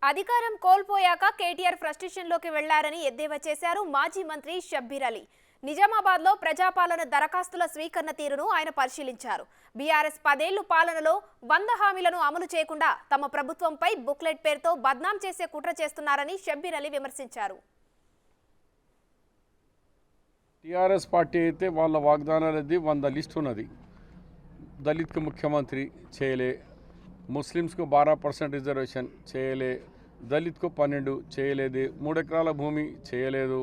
అధికారం కోల్పోయాక కేటీఆర్ ఫ్రస్ట్రేషన్లోకి వెళ్లారని ఎద్దేవా చేశారు మాజీ మంత్రి షబ్బీర్ అలీ. నిజామాబాద్లో ప్రజాపాలన దరఖాస్తుల స్వీకరణ తీరును ఆయన పరిశీలించారు. బీఆర్ఎస్ 10 ఏళ్ల పాలనలో 100 హామీలను అమలు చేయకుండా తమ ప్రభుత్వంపై బుక్లెట్ పేరుతో బద్నాం చేసే కుట్ర చేస్తున్నారని షబ్బీర్ అలీ విమర్శించారు. టీఆర్ఎస్ పార్టీ అయితే వాళ్ళ వాగ్దానాలది 100 లిస్ట్ ఉన్నది. దళిత్కు ముఖ్యమంత్రి చేయలే, ముస్లిమ్స్కు 12% రిజర్వేషన్ చేయలే, దళిత్కు 12 చేయలేదు, 3 ఎకరాల భూమి చేయలేదు,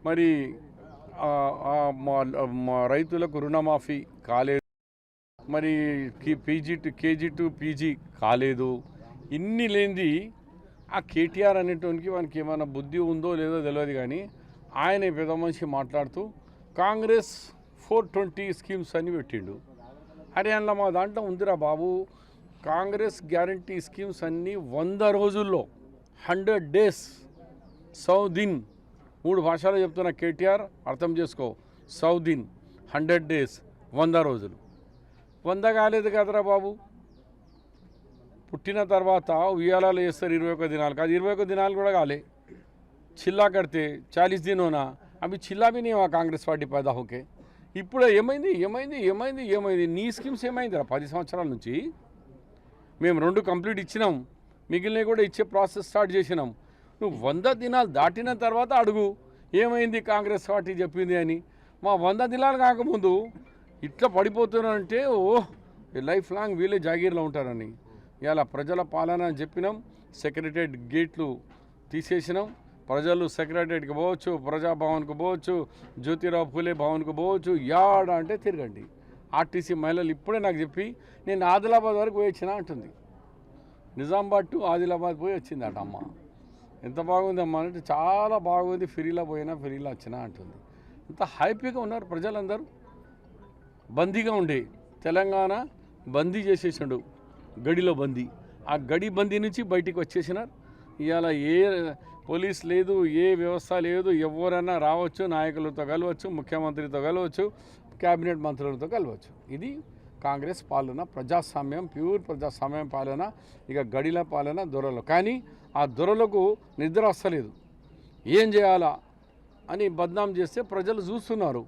మరి మా రైతులకు రుణమాఫీ కాలేదు, మరి కేజీ టు పీజీ కాలేదు. ఇన్ని లేనిది ఆ కేటీఆర్ అనేటువంటి మనకి ఏమైనా బుద్ధి ఉందో లేదో తెలియదు, కానీ ఆయన పెద్ద మనిషి మాట్లాడుతూ కాంగ్రెస్ 420 స్కీమ్స్ అని పెట్టిండు. హర్యానాలో మా దాంట్లో ఉందిరా బాబు, కాంగ్రెస్ గ్యారంటీ స్కీమ్స్ అన్నీ 100 రోజుల్లో 100 days 100 दिन 3 భాషలో చెప్తున్న కేటీఆర్ అర్థం చేసుకో. 100 दिन 100 days 100 రోజులు. 100 కాలేదు కదరా బాబు. పుట్టిన తర్వాత ఉయ్యాలాలు వేస్తారు 21 దినాలు, కాదు 21 దినాలు కూడా కాలే. చిల్లా కడితే 40 दिन होना, అవి చిల్లా भी नहीं हुआ కాంగ్రెస్ పార్టీ पैदा होके. ఇప్పుడు ఏమైంది ఏమైంది ఏమైంది ఏమైంది నీ స్కీమ్స్ ఏమైందిరా? 10 సంవత్సరాల నుంచి మేము 2 కంప్లీట్ ఇచ్చినాం, మిగిలినవి కూడా ఇచ్చే ప్రాసెస్ స్టార్ట్ చేసినాం. నువ్వు 100 దినాలు దాటిన తర్వాత అడుగు ఏమైంది కాంగ్రెస్ పార్టీ చెప్పింది అని. మా 100 దినాలు కాకముందు ఇట్లా పడిపోతున్నారంటే లైఫ్ లాంగ్ వీళ్ళే జాగీర్లో ఉంటారని. ఇలా ప్రజల పాలన అని చెప్పినాం. సెక్రటరియట్ గేట్లు తీసేసినాం. ప్రజలు సెక్రటరియట్కి పోవచ్చు, ప్రజాభవన్కు పోవచ్చు, జ్యోతిరావు పూలే భవన్కు పోవచ్చు, యాడ అంటే తిరగండి. ఆర్టీసీ మహిళలు ఇప్పుడే నాకు చెప్పి నేను ఆదిలాబాద్ వరకు పోయి వచ్చినా అంటుంది. నిజామాబాద్ టు ఆదిలాబాద్ పోయి వచ్చిందట అమ్మ. ఎంత బాగుంది అమ్మ అంటే చాలా బాగుంది, ఫిరీలా పోయినా ఫిరీలా వచ్చినా అంటుంది. ఇంత హ్యాపీగా ఉన్నారు ప్రజలందరూ. బందీగా ఉండే తెలంగాణ బందీ చేసేసాడు, గడిలో బందీ. ఆ గడి బందీ నుంచి బయటికి వచ్చేసినారు. ఇవాళ ఏ పోలీస్ లేదు, ఏ వ్యవస్థ లేదు, ఎవరైనా రావచ్చు, నాయకులతో కలవచ్చు, ముఖ్యమంత్రితో కలవచ్చు, క్యాబినెట్ మంత్రులతో కలవచ్చు. ఇది కాంగ్రెస్ పాలన, ప్రజాస్వామ్యం, ప్యూర్ ప్రజాస్వామ్యం పాలన. ఇక గడిల పాలన దొరలు. కానీ ఆ దొరలకు నిద్ర వస్తలేదు, ఏం చేయాలా అని బద్నాం చేస్తే ప్రజలు చూస్తున్నారు.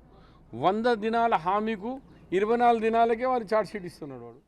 100 దినాల హామీకు 24 దినాలకే వారు ఛార్జ్షీట్ ఇస్తున్నాడు వాడు.